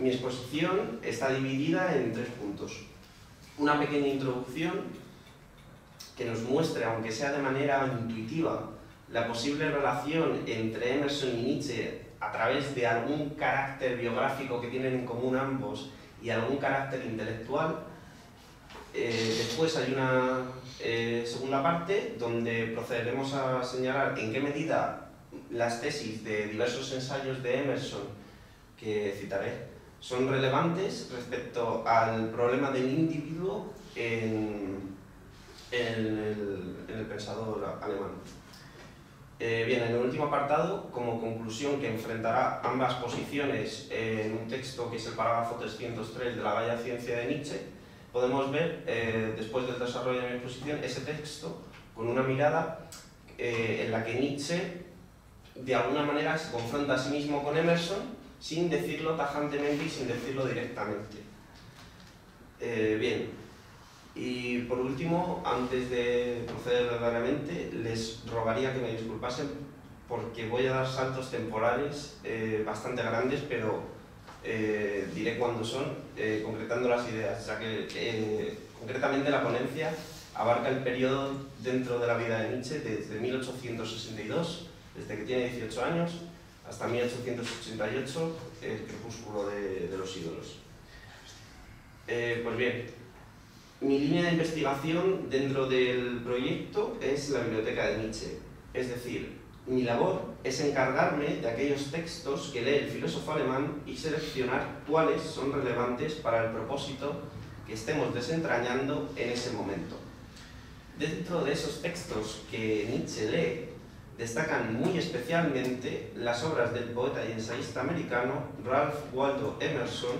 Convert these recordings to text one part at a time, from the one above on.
Mi exposición está dividida en 3 puntos. Una pequeña introducción que nos muestre, aunque sea de manera intuitiva, la posible relación entre Emerson y Nietzsche a través de algún carácter biográfico que tienen en común ambos y algún carácter intelectual. Después hay una segunda parte donde procederemos a señalar en qué medida las tesis de diversos ensayos de Emerson, que citaré, son relevantes respecto al problema del individuo en el pensador alemán. Bien, en el último apartado, como conclusión que enfrentará ambas posiciones en un texto que es el parágrafo 303 de la Bella Ciencia de Nietzsche, podemos ver, después del desarrollo de mi exposición, ese texto con una mirada en la que Nietzsche de alguna manera se confronta a sí mismo con Emerson sin decirlo tajantemente y sin decirlo directamente. Bien, y por último, antes de proceder verdaderamente, les rogaría que me disculpasen porque voy a dar saltos temporales bastante grandes, pero diré cuándo son, concretando las ideas, ya que concretamente la ponencia abarca el periodo dentro de la vida de Nietzsche desde 1862, desde que tiene 18 años, hasta 1888, el crepúsculo de los ídolos. Pues bien, mi línea de investigación dentro del proyecto es la biblioteca de Nietzsche, es decir, mi labor es encargarme de aquellos textos que lee el filósofo alemán y seleccionar cuáles son relevantes para el propósito que estemos desentrañando en ese momento. Dentro de esos textos que Nietzsche lee, destacan muy especialmente las obras del poeta y ensayista americano Ralph Waldo Emerson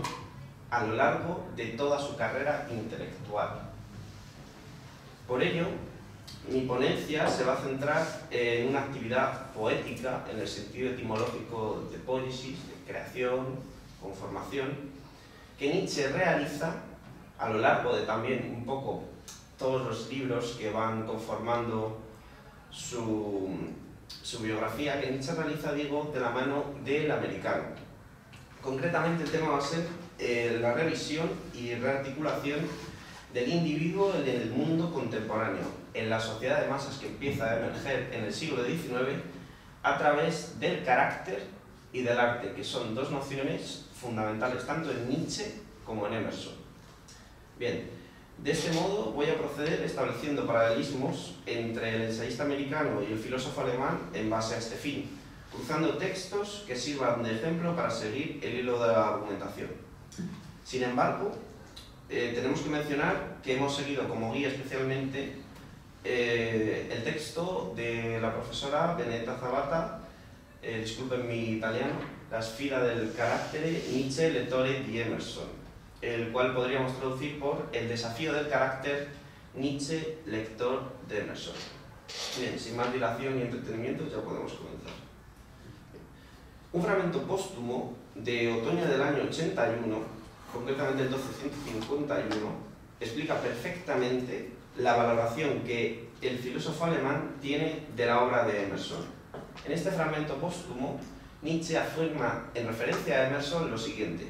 a lo largo de toda su carrera intelectual. Por ello, mi ponencia se va a centrar en una actividad poética, en el sentido etimológico de poiesis, de creación, conformación, que Nietzsche realiza a lo largo de también un poco todos los libros que van conformando su biografía, que Nietzsche realiza, digo, de la mano del americano. Concretamente el tema va a ser la revisión y rearticulación del individuo en el mundo contemporáneo, en la sociedad de masas que empieza a emerger en el siglo XIX a través del carácter y del arte, que son dos nociones fundamentales tanto en Nietzsche como en Emerson. Bien, de este modo voy a proceder estableciendo paralelismos entre el ensayista americano y el filósofo alemán en base a este fin, cruzando textos que sirvan de ejemplo para seguir el hilo de la argumentación. Sin embargo, tenemos que mencionar que hemos seguido como guía especialmente el texto de la profesora Benedetta Zapata, disculpen mi italiano, La sfida del carattere Nietzsche lettore di Emerson, el cual podríamos traducir por El desafío del carácter Nietzsche lector de Emerson. Bien, sin más dilación y entretenimiento ya podemos comenzar. Un fragmento póstumo de otoño del año 81, concretamente el 1251, explica perfectamente la valoración que el filósofo alemán tiene de la obra de Emerson. En este fragmento póstumo, Nietzsche afirma en referencia a Emerson lo siguiente: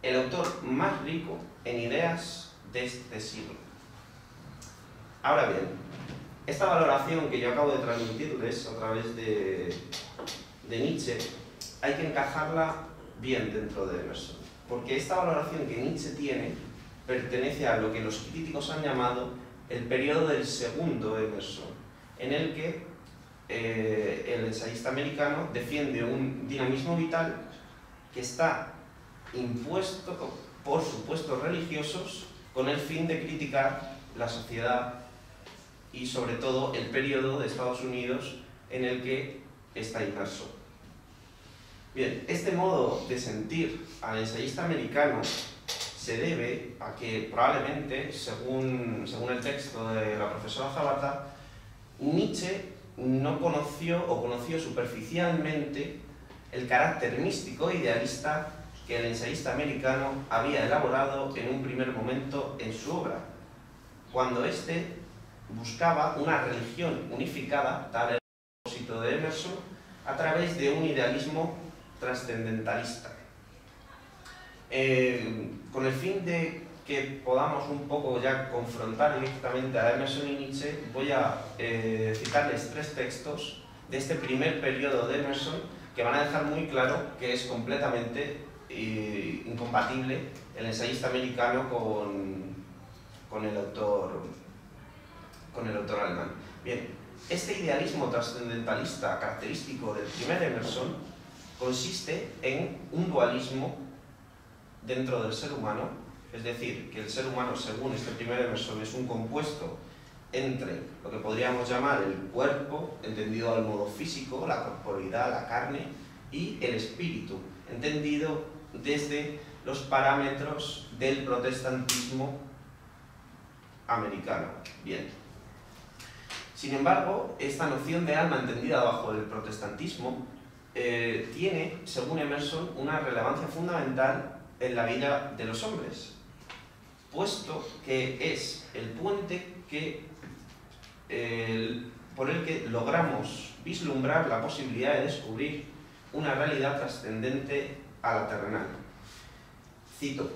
el autor más rico en ideas de este siglo. Ahora bien, esta valoración que yo acabo de transmitirles a través de Nietzsche, hay que encajarla bien dentro de Emerson, porque esta valoración que Nietzsche tiene pertenece a lo que los críticos han llamado el periodo del segundo Emerson, en el que el ensayista americano defiende un dinamismo vital que está impuesto por supuestos religiosos con el fin de criticar la sociedad y sobre todo el periodo de Estados Unidos en el que está inmerso. Bien, este modo de sentir al ensayista americano se debe a que probablemente, según el texto de la profesora Zapata, Nietzsche no conoció o conoció superficialmente el carácter místico idealista que el ensayista americano había elaborado en un primer momento en su obra, cuando éste buscaba una religión unificada, tal era el propósito de Emerson, a través de un idealismo trascendentalista. Con el fin de que podamos un poco ya confrontar directamente a Emerson y Nietzsche, voy a citarles 3 textos de este primer periodo de Emerson que van a dejar muy claro que es completamente incompatible el ensayista americano con el autor alemán. Bien, este idealismo trascendentalista característico del primer Emerson consiste en un dualismo dentro del ser humano, es decir, que el ser humano, según este primer Emerson, es un compuesto entre lo que podríamos llamar el cuerpo, entendido al modo físico, la corporeidad, la carne, y el espíritu, entendido desde los parámetros del protestantismo americano. Bien. Sin embargo, esta noción de alma entendida bajo el protestantismo tiene, según Emerson, una relevancia fundamental en la vida de los hombres, puesto que es el puente por el que logramos vislumbrar la posibilidad de descubrir una realidad trascendente a la terrenal. Cito: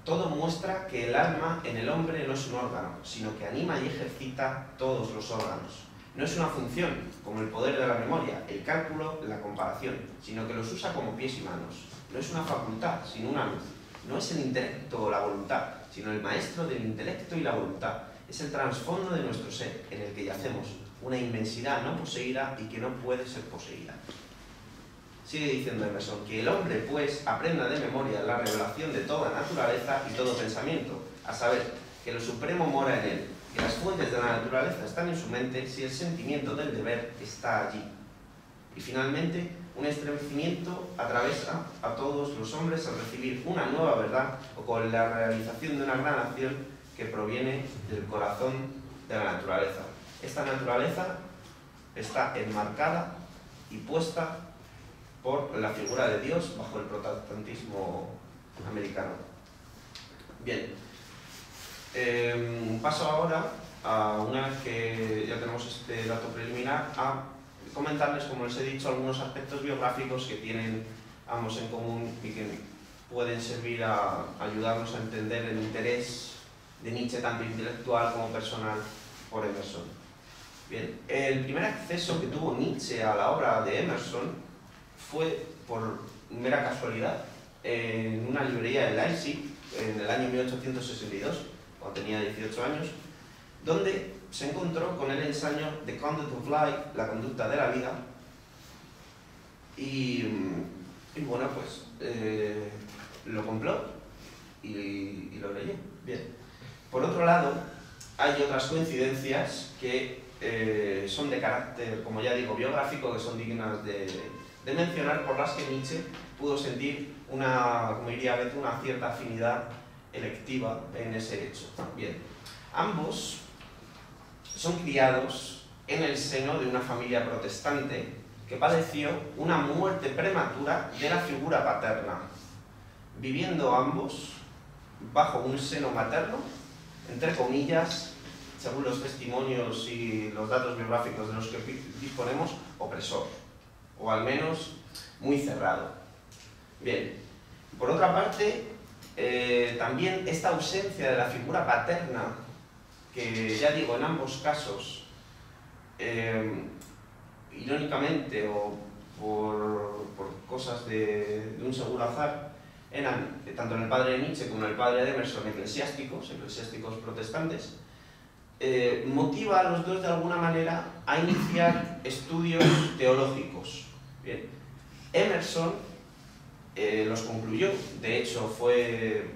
todo muestra que el alma en el hombre no es un órgano, sino que anima y ejercita todos los órganos. No es una función, como el poder de la memoria, el cálculo, la comparación, sino que los usa como pies y manos. No es una facultad, sino una luz. No es el intelecto o la voluntad, sino el maestro del intelecto y la voluntad. Es el trasfondo de nuestro ser, en el que yacemos, una inmensidad no poseída y que no puede ser poseída. Sigue diciendo Emerson que el hombre, pues, aprenda de memoria la revelación de toda naturaleza y todo pensamiento, a saber, que lo supremo mora en él, que las fuentes de la naturaleza están en su mente si el sentimiento del deber está allí. Y finalmente, un estremecimiento atraviesa a todos los hombres al recibir una nueva verdad o con la realización de una gran acción que proviene del corazón de la naturaleza. Esta naturaleza está enmarcada y puesta por la figura de Dios bajo el protestantismo americano. Bien, paso ahora, una vez que ya tenemos este dato preliminar, a comentarles, como les he dicho, algunos aspectos biográficos que tienen ambos en común y que pueden servir a ayudarnos a entender el interés de Nietzsche, tanto intelectual como personal, por Emerson. Bien, el primer acceso que tuvo Nietzsche a la obra de Emerson fue por mera casualidad en una librería de Leipzig en el año 1862, cuando tenía 18 años, donde se encontró con el ensayo The Conduct of Life, la conducta de la vida, y bueno, pues lo compró y lo leyó. Bien. Por otro lado, hay otras coincidencias que son de carácter, como ya digo, biográfico, que son dignas de mencionar, por las que Nietzsche pudo sentir como diría a veces, una cierta afinidad electiva en ese hecho. Bien, ambos son criados en el seno de una familia protestante que padeció una muerte prematura de la figura paterna, viviendo ambos bajo un seno materno, entre comillas, según los testimonios y los datos biográficos de los que disponemos, opresor, o al menos muy cerrado. Bien, por otra parte, también esta ausencia de la figura paterna, que ya digo, en ambos casos, irónicamente o por cosas de un seguro azar, eran, tanto en el padre de Nietzsche como en el padre de Emerson, eclesiásticos protestantes, motiva a los dos de alguna manera a iniciar estudios teológicos. Bien. Emerson los concluyó, de hecho fue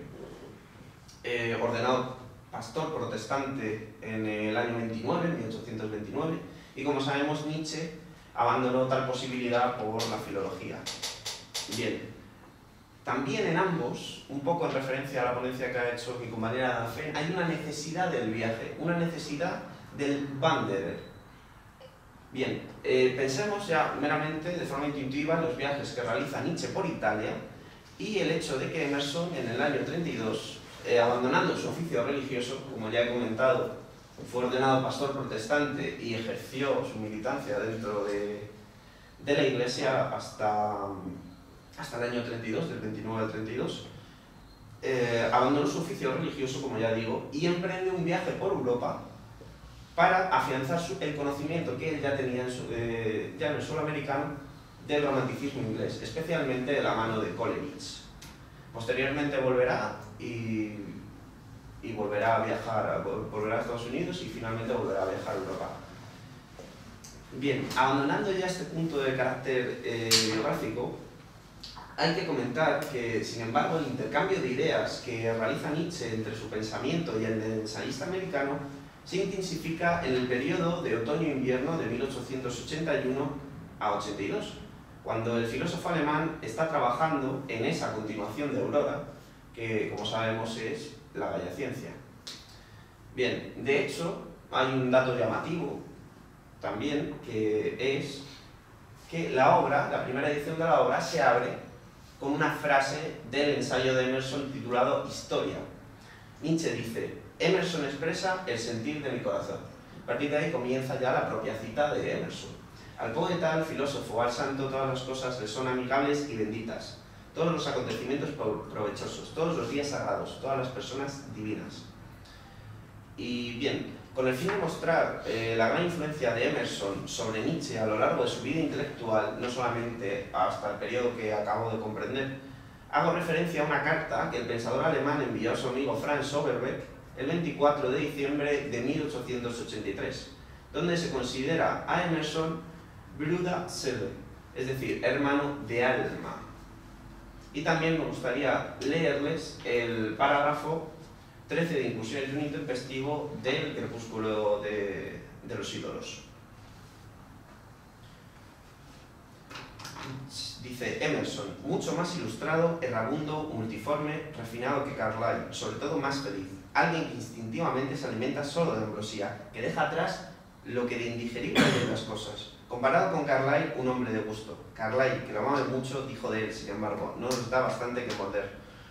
ordenado pastor protestante en el año 29, 1829, y como sabemos Nietzsche abandonó tal posibilidad por la filología. Bien, también en ambos, un poco en referencia a la ponencia que ha hecho mi compañera Fe, hay una necesidad del viaje, una necesidad del Wanderer. Bien, pensemos ya meramente, de forma intuitiva, en los viajes que realiza Nietzsche por Italia y el hecho de que Emerson, en el año 32, abandonando su oficio religioso, como ya he comentado, fue ordenado pastor protestante y ejerció su militancia dentro de la Iglesia hasta hasta el año 32, del 29 al 32, abandonó su oficio religioso, como ya digo, y emprende un viaje por Europa para afianzar el conocimiento que él ya tenía ya en el suelo americano del romanticismo inglés, especialmente de la mano de Coleridge. Posteriormente volverá y volverá a viajar, volverá a Estados Unidos y finalmente volverá a viajar a Europa. Bien, abandonando ya este punto de carácter biográfico, hay que comentar que, sin embargo, el intercambio de ideas que realiza Nietzsche entre su pensamiento y el del ensayista americano se intensifica en el periodo de otoño-invierno de 1881 a 82, cuando el filósofo alemán está trabajando en esa continuación de Aurora, que, como sabemos, es la Bella Ciencia. Bien, de hecho, hay un dato llamativo también, que es que la obra, la primera edición de la obra, se abre con una frase del ensayo de Emerson titulado Historia. Nietzsche dice: Emerson expresa el sentir de mi corazón. A partir de ahí comienza ya la propia cita de Emerson. Al poeta, al filósofo, al santo, todas las cosas le son amigables y benditas. Todos los acontecimientos provechosos, todos los días sagrados, todas las personas divinas. Y bien, con el fin de mostrar la gran influencia de Emerson sobre Nietzsche a lo largo de su vida intelectual, no solamente hasta el periodo que acabo de comprender, hago referencia a una carta que el pensador alemán envió a su amigo Franz Overbeck el 24 de diciembre de 1883, donde se considera a Emerson Bruder Seele, es decir, hermano de alma. Y también me gustaría leerles el parágrafo 13 de Incursiones de un intempestivo del Crepúsculo de los ídolos. Dice Emerson: mucho más ilustrado, errabundo, multiforme, refinado que Carlyle, sobre todo más feliz. Alguien que instintivamente se alimenta solo de ambrosía, que deja atrás lo que de indigerible hay en las cosas. Comparado con Carlyle, un hombre de gusto. Carlyle, que lo amaba mucho, dijo de él, sin embargo, no nos da bastante que morder.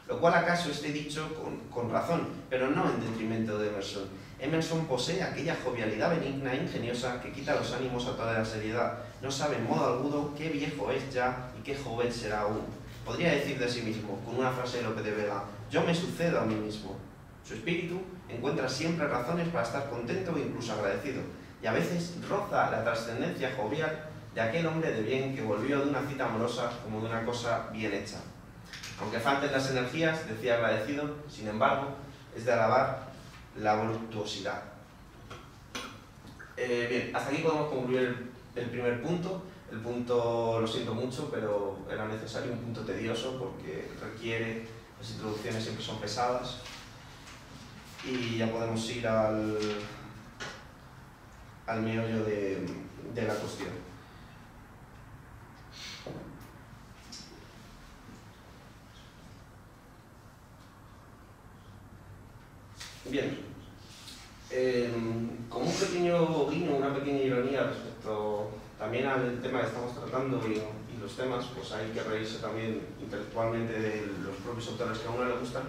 Lo cual acaso esté dicho con razón, pero no en detrimento de Emerson. Emerson posee aquella jovialidad benigna e ingeniosa que quita los ánimos a toda la seriedad. No sabe en modo alguno qué viejo es ya y qué joven será aún. Podría decir de sí mismo, con una frase de Lope de Vega: yo me sucedo a mí mismo. Su espíritu encuentra siempre razones para estar contento e incluso agradecido, y a veces roza la trascendencia jovial de aquel hombre de bien que volvió de una cita amorosa como de una cosa bien hecha. Aunque falten las energías, decía agradecido, sin embargo, es de alabar la voluptuosidad. Bien, hasta aquí podemos concluir el primer punto. El punto, lo siento mucho, pero era necesario, un punto tedioso porque requiere, las introducciones siempre son pesadas. Y ya podemos ir al meollo de la cuestión. Bien, como un pequeño guiño, una pequeña ironía respecto también al tema que estamos tratando y los temas, pues hay que reírse también intelectualmente de los propios autores que a uno le gustan.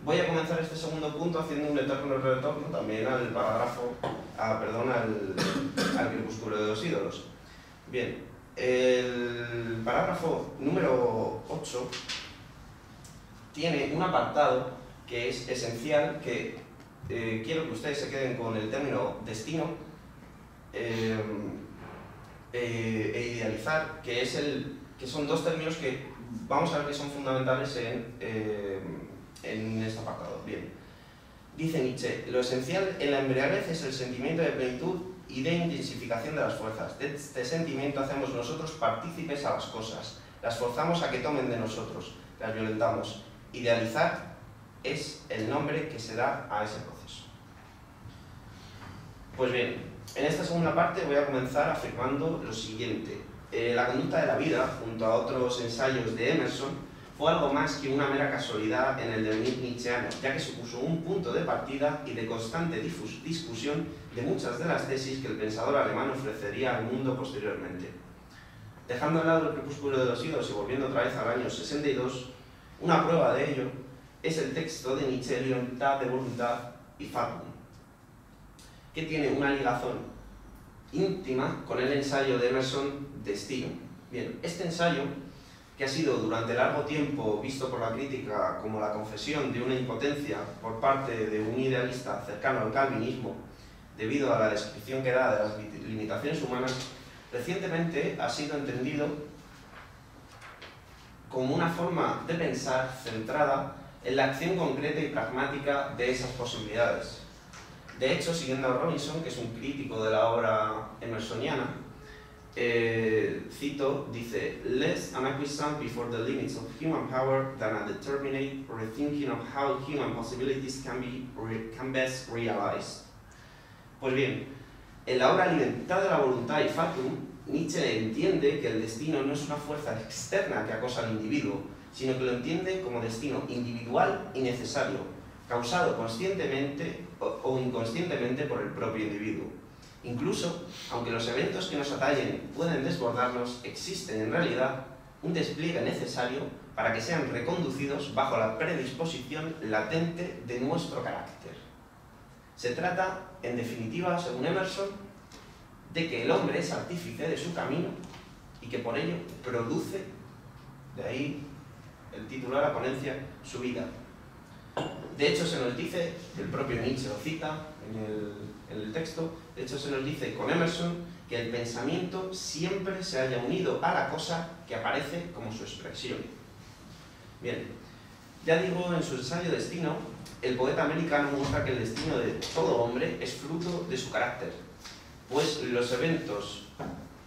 Voy a comenzar este segundo punto haciendo un eterno retorno también al parágrafo, al Crepúsculo de los ídolos. Bien, el parágrafo número 8 tiene un apartado que es esencial, que quiero que ustedes se queden con el término destino e idealizar, que son dos términos que vamos a ver que son fundamentales en este apartado. Bien, dice Nietzsche: lo esencial en la embriaguez es el sentimiento de plenitud y de intensificación de las fuerzas. De este sentimiento hacemos nosotros partícipes a las cosas, las forzamos a que tomen de nosotros, las violentamos. Idealizar es el nombre que se da a ese proceso. Pues bien, en esta segunda parte voy a comenzar afirmando lo siguiente. La conducta de la vida, junto a otros ensayos de Emerson, fue algo más que una mera casualidad en el devenir nietzscheano, ya que supuso un punto de partida y de constante discusión de muchas de las tesis que el pensador alemán ofrecería al mundo posteriormente. Dejando al lado el Crepúsculo de los ídolos y volviendo otra vez al año 62, una prueba de ello es el texto de Nietzsche, Libertad de voluntad y Fatum, que tiene una ligazón íntima con el ensayo de Emerson, Destino. Bien, este ensayo que ha sido durante largo tiempo visto por la crítica como la confesión de una impotencia por parte de un idealista cercano al calvinismo, debido a la descripción que da de las limitaciones humanas, recientemente ha sido entendido como una forma de pensar centrada en la acción concreta y pragmática de esas posibilidades. De hecho, siguiendo a Robinson, que es un crítico de la obra emersoniana, cito, dice: "Less an acquiescence before the limits of human power than a determinate rethinking of how human possibilities can best realized". Pues bien, en la obra Libertad de la voluntad y Fatum, Nietzsche entiende que el destino no es una fuerza externa que acosa al individuo, sino que lo entiende como destino individual y necesario, causado conscientemente o inconscientemente por el propio individuo. Incluso, aunque los eventos que nos atañen pueden desbordarnos, existen en realidad un despliegue necesario para que sean reconducidos bajo la predisposición latente de nuestro carácter. Se trata, en definitiva, según Emerson, de que el hombre es artífice de su camino y que por ello produce, de ahí el título de la ponencia, su vida. De hecho, se nos dice, el propio Nietzsche lo cita en el texto, de hecho se nos dice con Emerson que el pensamiento siempre se haya unido a la cosa que aparece como su expresión. Bien, ya digo, en su ensayo Destino, el poeta americano muestra que el destino de todo hombre es fruto de su carácter, pues los eventos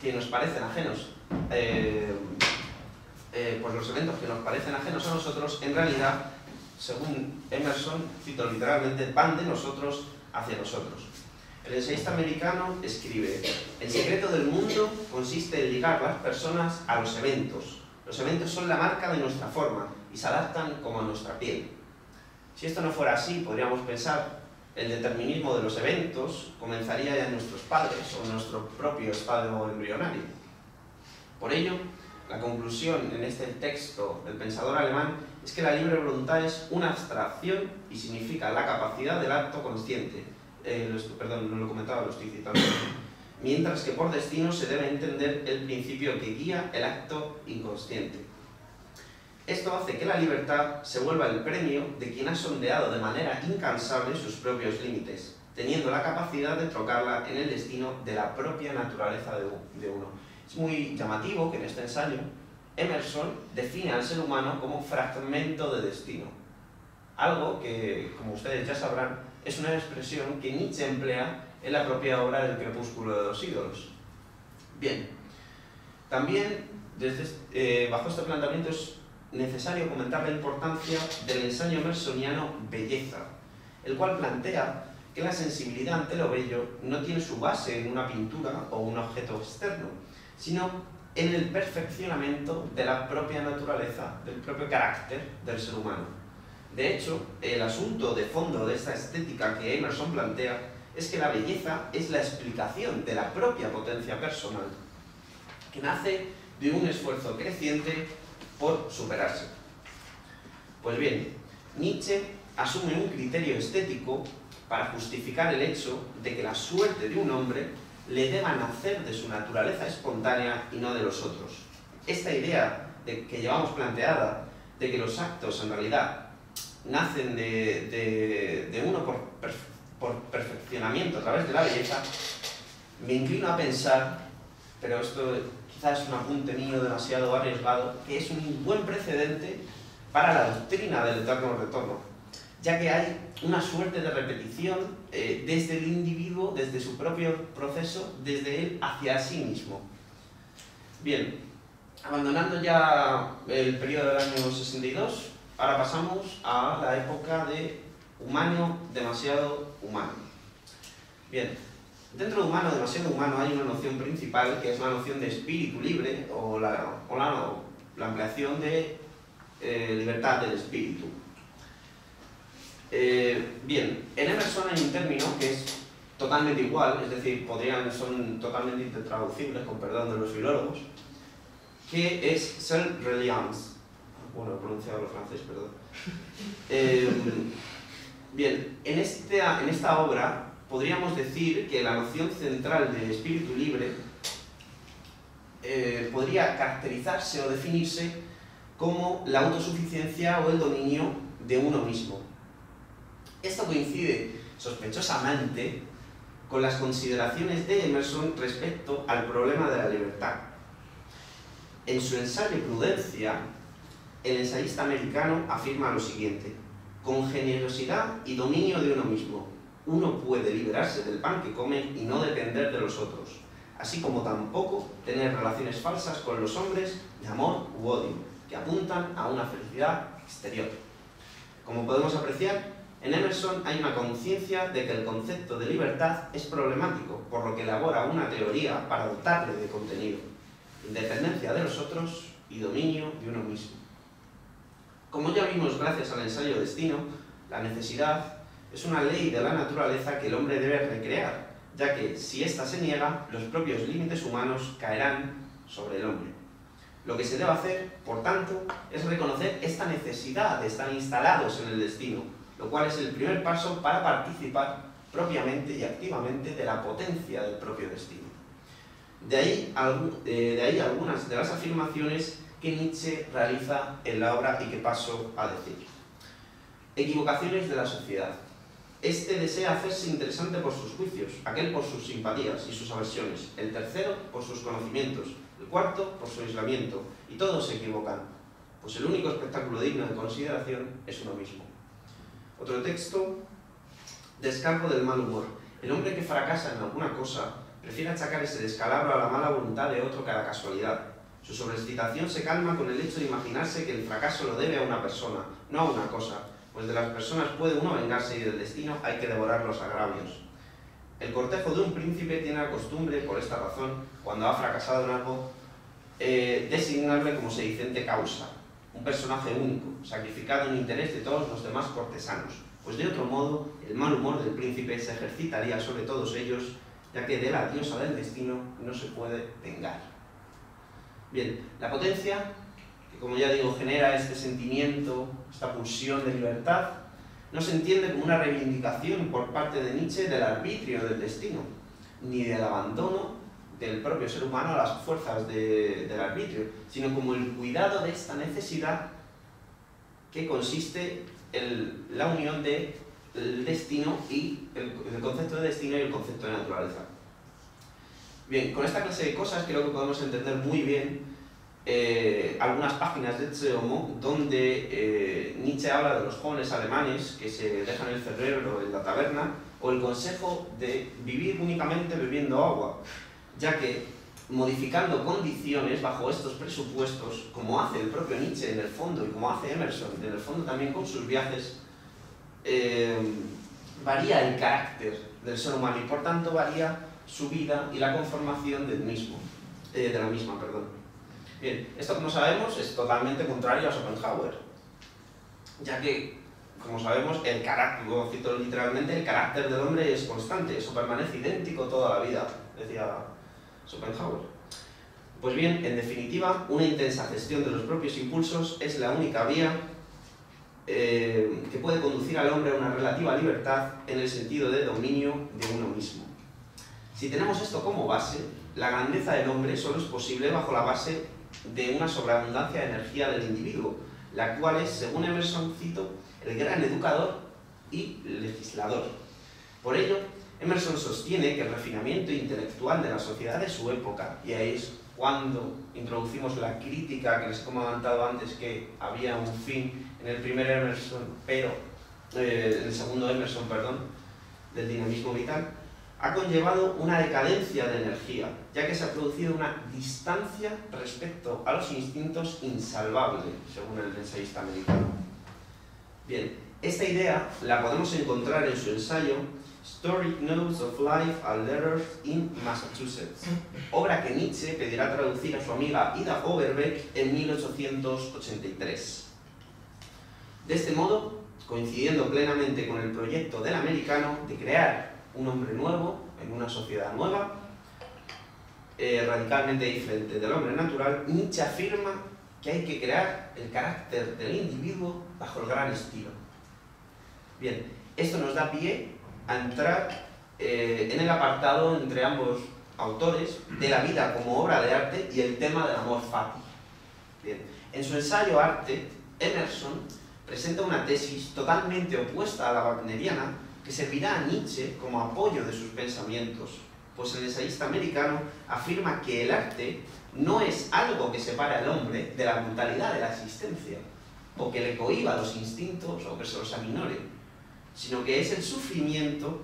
que nos parecen ajenos, a nosotros, en realidad, según Emerson, cito literalmente, van de nosotros hacia nosotros. El ensayista americano escribe: "El secreto del mundo consiste en ligar las personas a los eventos. Los eventos son la marca de nuestra forma y se adaptan como a nuestra piel". Si esto no fuera así, podríamos pensar el determinismo de los eventos comenzaría ya en nuestros padres o en nuestro propio estado embrionario. Por ello, la conclusión en este texto del pensador alemán es que la libre voluntad es una abstracción y significa la capacidad del acto consciente. Perdón, no lo comentaba, lo estoy citando. Mientras que por destino se debe entender el principio que guía el acto inconsciente. Esto hace que la libertad se vuelva el premio de quien ha sondeado de manera incansable sus propios límites, teniendo la capacidad de trocarla en el destino de la propia naturaleza de uno. Es muy llamativo que en este ensayo Emerson define al ser humano como fragmento de destino, algo que, como ustedes ya sabrán, es una expresión que Nietzsche emplea en la propia obra del Crepúsculo de los ídolos. Bien, también bajo este planteamiento es necesario comentar la importancia del ensayo emersoniano Belleza, el cual plantea que la sensibilidad ante lo bello no tiene su base en una pintura o un objeto externo, sino en el perfeccionamiento de la propia naturaleza, del propio carácter del ser humano. De hecho, el asunto de fondo de esta estética que Emerson plantea es que la belleza es la explicación de la propia potencia personal, que nace de un esfuerzo creciente por superarse. Pues bien, Nietzsche asume un criterio estético para justificar el hecho de que la suerte de un hombre le deba nacer de su naturaleza espontánea y no de los otros. Esta idea que llevamos planteada de que los actos en realidad nacen de uno por perfeccionamiento a través de la belleza, me inclino a pensar, pero esto quizás es un apunte mío demasiado arriesgado, que es un buen precedente para la doctrina del eterno retorno, ya que hay una suerte de repetición desde el individuo, desde su propio proceso, desde él hacia sí mismo. Bien, abandonando ya el periodo del año 62, ahora pasamos a la época de humano demasiado humano. Bien, dentro de humano demasiado humano hay una noción principal que es la noción de espíritu libre o la ampliación de libertad del espíritu. Bien, en Emerson hay un término que es totalmente igual, es decir, son totalmente intertraducibles, con perdón de los filólogos, que es self-reliance. Bueno, he pronunciado lo francés, perdón. Bien, en esta obra podríamos decir que la noción central de espíritu libre podría caracterizarse o definirse como la autosuficiencia o el dominio de uno mismo. Esto coincide sospechosamente con las consideraciones de Emerson respecto al problema de la libertad. En su ensayo Prudencia, el ensayista americano afirma lo siguiente: con generosidad y dominio de uno mismo, uno puede liberarse del pan que come y no depender de los otros, así como tampoco tener relaciones falsas con los hombres de amor u odio, que apuntan a una felicidad exterior. Como podemos apreciar, en Emerson hay una conciencia de que el concepto de libertad es problemático, por lo que elabora una teoría para dotarle de contenido, independencia de los otros y dominio de uno mismo. Como ya vimos gracias al ensayo Destino, la necesidad es una ley de la naturaleza que el hombre debe recrear, ya que si ésta se niega, los propios límites humanos caerán sobre el hombre. Lo que se debe hacer, por tanto, es reconocer esta necesidad de estar instalados en el destino, lo cual es el primer paso para participar propiamente y activamente de la potencia del propio destino. De ahí algunas de las afirmaciones que Nietzsche realiza en la obra y que paso a decir. Equivocaciones de la sociedad. Este desea hacerse interesante por sus juicios, aquel por sus simpatías y sus aversiones, el tercero por sus conocimientos, el cuarto por su aislamiento, y todos se equivocan, pues el único espectáculo digno de consideración es uno mismo. Otro texto: descargo del mal humor. El hombre que fracasa en alguna cosa prefiere achacar ese descalabro a la mala voluntad de otro que a la casualidad. Su sobreexcitación se calma con el hecho de imaginarse que el fracaso lo debe a una persona, no a una cosa, pues de las personas puede uno vengarse y del destino hay que devorar los agravios. El cortejo de un príncipe tiene la costumbre, por esta razón, cuando ha fracasado en algo, designarle como sedicente causa, un personaje único, sacrificado en interés de todos los demás cortesanos, pues de otro modo el mal humor del príncipe se ejercitaría sobre todos ellos, ya que de la diosa del destino no se puede vengar. Bien, la potencia, que como ya digo genera este sentimiento, esta pulsión de libertad, no se entiende como una reivindicación por parte de Nietzsche del arbitrio del destino, ni del abandono del propio ser humano a las fuerzas del arbitrio, sino como el cuidado de esta necesidad que consiste en la unión del destino y el concepto de destino y el concepto de naturaleza. Bien, con esta clase de cosas creo que podemos entender muy bien algunas páginas de Tse Homo donde Nietzsche habla de los jóvenes alemanes que se dejan el cerebro en la taberna, o el consejo de vivir únicamente bebiendo agua, ya que modificando condiciones bajo estos presupuestos, como hace el propio Nietzsche en el fondo y como hace Emerson en el fondo también con sus viajes, varía el carácter del ser humano y por tanto varía su vida y la conformación de la misma. Bien, esto, como sabemos, es totalmente contrario a Schopenhauer, ya que, como sabemos, el carácter, lo cito literalmente, el carácter del hombre es constante, eso permanece idéntico toda la vida, decía Schopenhauer. Pues bien, en definitiva, una intensa gestión de los propios impulsos es la única vía que puede conducir al hombre a una relativa libertad en el sentido de dominio de uno mismo. Si tenemos esto como base, la grandeza del hombre solo es posible bajo la base de una sobreabundancia de energía del individuo, la cual es, según Emerson, cito, el gran educador y legislador. Por ello, Emerson sostiene que el refinamiento intelectual de la sociedad de su época, y ahí es cuando introducimos la crítica que les he comentado antes, que había un fin en el primer Emerson, pero en el segundo Emerson, perdón, del dinamismo vital, ha conllevado una decadencia de energía, ya que se ha producido una distancia respecto a los instintos insalvable, según el ensayista americano. Bien, esta idea la podemos encontrar en su ensayo Historic Notes of Life and Letters in Massachusetts, obra que Nietzsche pedirá traducir a su amiga Ida Overbeck en 1883. De este modo, coincidiendo plenamente con el proyecto del americano de crear un hombre nuevo en una sociedad nueva, radicalmente diferente del hombre natural, Nietzsche afirma que hay que crear el carácter del individuo bajo el gran estilo. Bien, esto nos da pie a entrar en el apartado entre ambos autores de la vida como obra de arte y el tema del amor fati. Bien. En su ensayo Arte, Emerson presenta una tesis totalmente opuesta a la wagneriana que servirá a Nietzsche como apoyo de sus pensamientos, pues el ensayista americano afirma que el arte no es algo que separe al hombre de la brutalidad de la existencia, o que le cohíba los instintos o que se los aminore, sino que es el sufrimiento,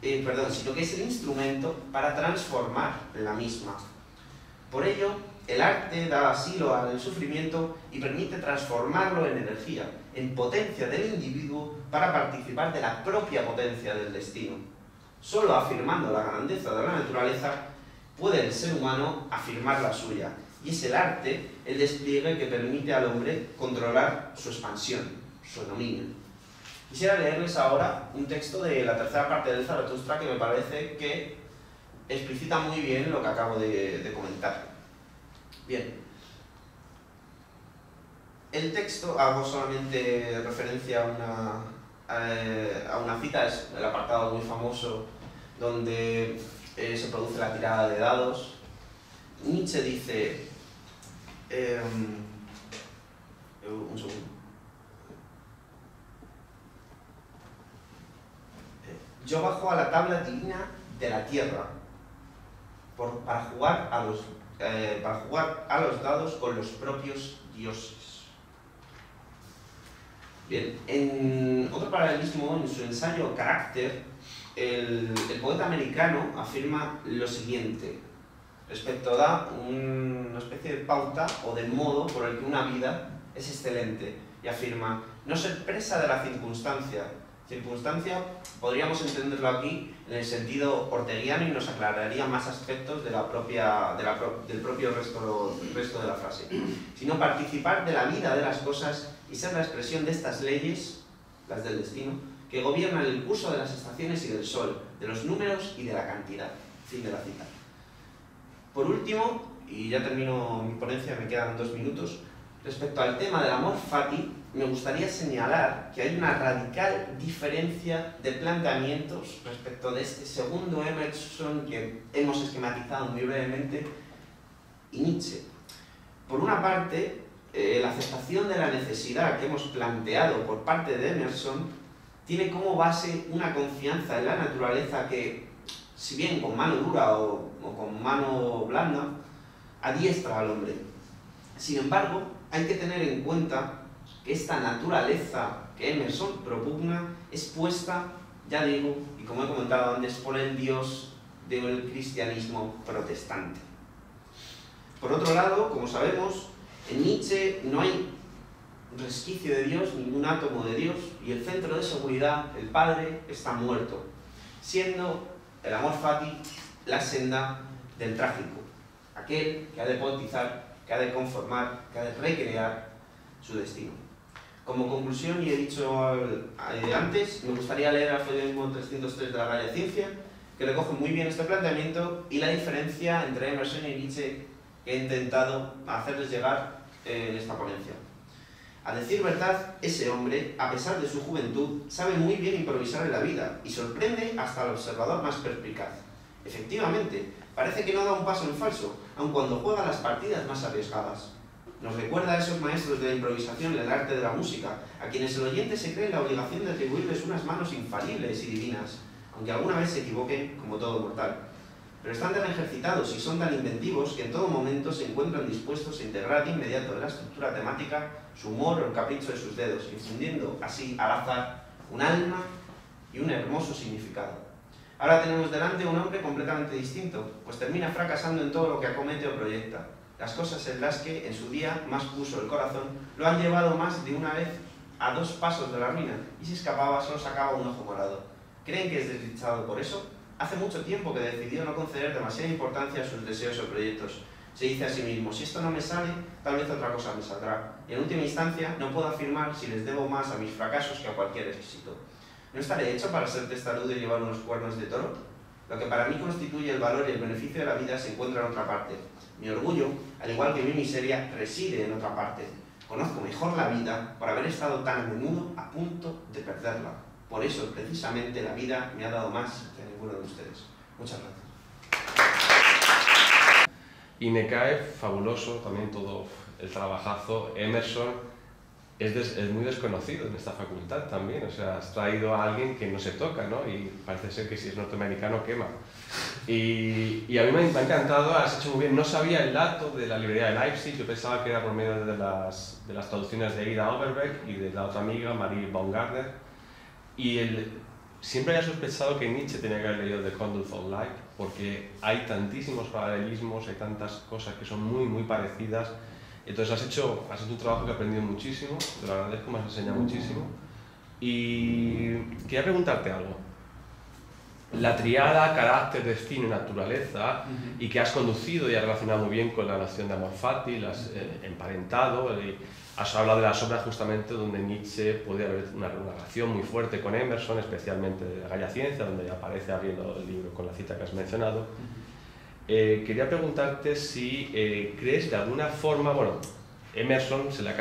sino que es el instrumento para transformar la misma. Por ello, el arte da asilo al sufrimiento y permite transformarlo en energía, en potencia del individuo para participar de la propia potencia del destino. Solo afirmando la grandeza de la naturaleza puede el ser humano afirmar la suya, y es el arte el despliegue que permite al hombre controlar su expansión, su dominio. Quisiera leerles ahora un texto de la tercera parte del Zaratustra que me parece que explicita muy bien lo que acabo de comentar. Bien, el texto, hago solamente referencia a una cita, es el apartado muy famoso donde se produce la tirada de dados. Nietzsche dice, un segundo, yo bajo a la tabla divina de la tierra para jugar a los dados con los propios dioses. Bien, en otro paralelismo, en su ensayo Carácter, el poeta americano afirma lo siguiente, da una especie de pauta o de modo por el que una vida es excelente, y afirma, no ser presa de la circunstancia. Circunstancia podríamos entenderlo aquí en el sentido orteguiano y nos aclararía más aspectos del propio resto de la frase, sino participar de la vida de las cosas y ser la expresión de estas leyes, las del destino, que gobiernan el curso de las estaciones y del sol, de los números y de la cantidad. Fin de la cita. Por último, y ya termino mi ponencia, me quedan 2 minutos, respecto al tema del amor fati, me gustaría señalar que hay una radical diferencia de planteamientos respecto de este segundo Emerson que hemos esquematizado muy brevemente y Nietzsche. Por una parte, la aceptación de la necesidad que hemos planteado por parte de Emerson tiene como base una confianza en la naturaleza que, si bien con mano dura o con mano blanda, adiestra al hombre. Sin embargo, hay que tener en cuenta que esta naturaleza que Emerson propugna es puesta, ya digo, y como he comentado antes, por el Dios del cristianismo protestante. Por otro lado, como sabemos, en Nietzsche no hay resquicio de Dios, ningún átomo de Dios, y el centro de seguridad, el Padre, está muerto, siendo el amor fati la senda del trágico, aquel que ha de poetizar, que ha de conformar, que ha de recrear su destino. Como conclusión, y he dicho antes, me gustaría leer el aforismo 303 de la Gaia Ciencia, que recoge muy bien este planteamiento y la diferencia entre Emerson y Nietzsche que he intentado hacerles llegar en esta ponencia. A decir verdad, ese hombre, a pesar de su juventud, sabe muy bien improvisar en la vida y sorprende hasta al observador más perspicaz. Efectivamente, parece que no da un paso en falso, aun cuando juega las partidas más arriesgadas. Nos recuerda a esos maestros de la improvisación en el arte de la música, a quienes el oyente se cree en la obligación de atribuirles unas manos infalibles y divinas, aunque alguna vez se equivoquen como todo mortal. Pero están tan ejercitados y son tan inventivos que en todo momento se encuentran dispuestos a integrar de inmediato en la estructura temática su humor o el capricho de sus dedos, infundiendo así al azar un alma y un hermoso significado. Ahora tenemos delante a un hombre completamente distinto, pues termina fracasando en todo lo que acomete o proyecta. Las cosas en las que en su día más puso el corazón lo han llevado más de una vez a 2 pasos de la ruina, y si escapaba solo sacaba un ojo morado. ¿Creen que es desdichado por eso? Hace mucho tiempo que decidió no conceder demasiada importancia a sus deseos o proyectos. Se dice a sí mismo, si esto no me sale, tal vez otra cosa me saldrá. Y en última instancia, no puedo afirmar si les debo más a mis fracasos que a cualquier éxito. ¿No estaré hecho para ser testarudo y llevar unos cuernos de toro? Lo que para mí constituye el valor y el beneficio de la vida se encuentra en otra parte. Mi orgullo, al igual que mi miseria, reside en otra parte. Conozco mejor la vida por haber estado tan a menudo a punto de perderla. Por eso, precisamente, la vida me ha dado más que a ninguno de ustedes. Muchas gracias. Y me cae fabuloso también todo el trabajazo. Emerson es muy desconocido en esta facultad también, o sea, has traído a alguien que no se toca, ¿no? Y parece ser que si es norteamericano quema. Y a mí me ha encantado, has hecho muy bien. No sabía el dato de la librería de Leipzig, yo pensaba que era por medio de las traducciones de Ida Oberbeck y de la otra amiga, Marie Baumgartner. Y siempre había sospechado que Nietzsche tenía que haber leído The Conduct of Life, porque hay tantísimos paralelismos, hay tantas cosas que son muy parecidas. Entonces has hecho un trabajo que he aprendido muchísimo, te lo agradezco, me has enseñado muchísimo. Y quería preguntarte algo. La triada carácter, destino y naturaleza, y que has conducido y has relacionado muy bien con la noción de amor fati, has emparentado, y has hablado de las obras justamente donde Nietzsche podía haber una relación muy fuerte con Emerson, especialmente de la Gaia Ciencia, donde aparece abriendo el libro con la cita que has mencionado. Quería preguntarte si crees de alguna forma, bueno, Emerson se le ha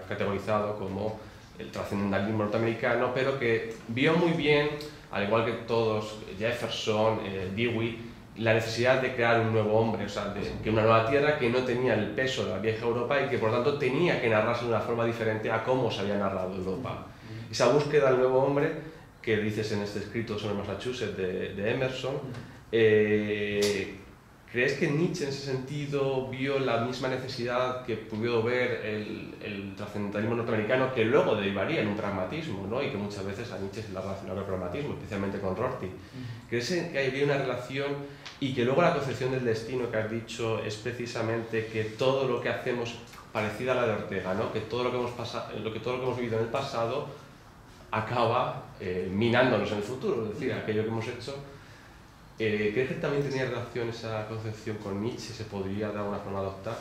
categorizado como el trascendentalismo norteamericano, pero que vio muy bien, al igual que todos, Jefferson, Dewey, la necesidad de crear un nuevo hombre, o sea, que una nueva tierra que no tenía el peso de la vieja Europa y que por tanto tenía que narrarse de una forma diferente a cómo se había narrado Europa. Esa búsqueda del nuevo hombre, que dices en este escrito sobre Massachusetts de Emerson, ¿crees que Nietzsche en ese sentido vio la misma necesidad que pudo ver el trascendentalismo norteamericano, que luego derivaría en un pragmatismo, ¿no? Y que muchas veces a Nietzsche se le ha relacionado con el pragmatismo, especialmente con Rorty? ¿Crees que había una relación y que luego la concepción del destino que has dicho es precisamente que todo lo que hacemos, parecida a la de Ortega, ¿no? Que todo lo que hemos vivido en el pasado acaba minándonos en el futuro, es decir, aquello que hemos hecho? ¿Crees que también tenía relación esa concepción con Nietzsche? ¿Se podría de alguna forma adoptar?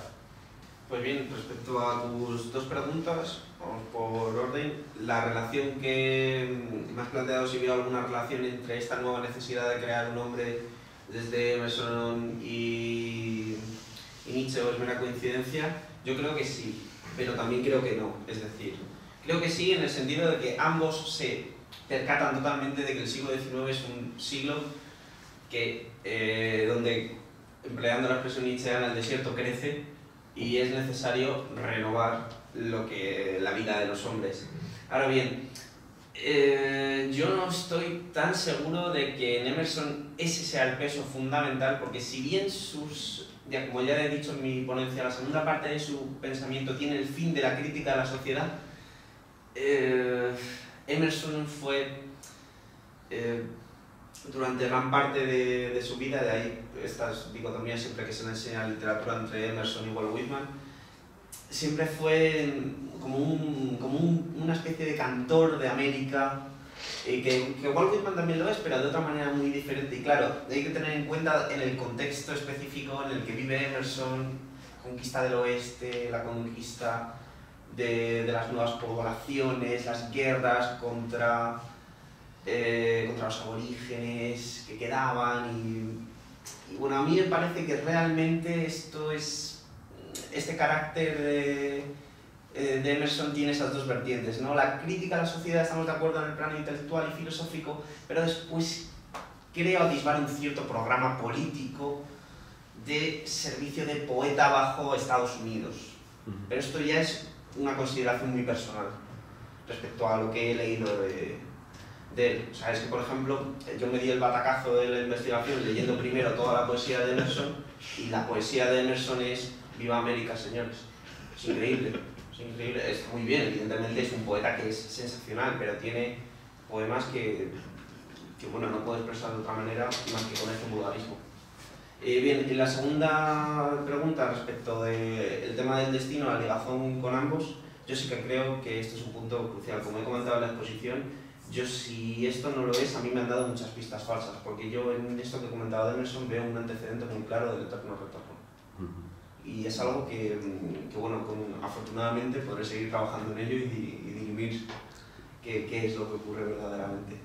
Pues bien, respecto a tus dos preguntas, vamos por orden. La relación que me has planteado, si veo alguna relación entre esta nueva necesidad de crear un hombre desde Emerson y Nietzsche, o es mera coincidencia, yo creo que sí, pero también creo que no. Es decir, creo que sí en el sentido de que ambos se percatan totalmente de que el siglo XIX es un siglo donde, empleando la expresión nietzscheana, el desierto crece y es necesario renovar la vida de los hombres. Ahora bien, yo no estoy tan seguro de que en Emerson ese sea el peso fundamental, porque si bien como ya he dicho en mi ponencia, la segunda parte de su pensamiento tiene el fin de la crítica a la sociedad, Emerson fue durante gran parte de su vida, de ahí estas dicotomías siempre que se le enseña la literatura entre Emerson y Walt Whitman, siempre fue como una especie de cantor de América, que Walt Whitman también lo es, pero de otra manera muy diferente. Y claro, hay que tener en cuenta en el contexto específico en el que vive Emerson, conquista del oeste, la conquista de las nuevas poblaciones, las guerras contra los aborígenes que quedaban, y bueno, a mí me parece que realmente este carácter de Emerson tiene esas dos vertientes, ¿no? La crítica a la sociedad, estamos de acuerdo en el plano intelectual y filosófico, pero después creo atisbar un cierto programa político de servicio de poeta bajo Estados Unidos. Pero esto ya es una consideración muy personal respecto a lo que he leído de él. O sea, es que, por ejemplo, yo me di el batacazo de la investigación leyendo primero toda la poesía de Emerson, y la poesía de Emerson es ¡Viva América, señores! Es increíble, está muy bien, evidentemente es un poeta que es sensacional, pero tiene poemas que bueno, no puedo expresar de otra manera más que con este vulgarismo. Bien, y la segunda pregunta respecto del tema del destino, la ligazón con ambos, yo sí que creo que esto es un punto crucial. Como he comentado en la exposición, si esto no lo es, a mí me han dado muchas pistas falsas, porque yo en esto que he comentado de Emerson veo un antecedente muy claro del eterno retorno. Y es algo que bueno, afortunadamente podré seguir trabajando en ello y dirimir qué es lo que ocurre verdaderamente.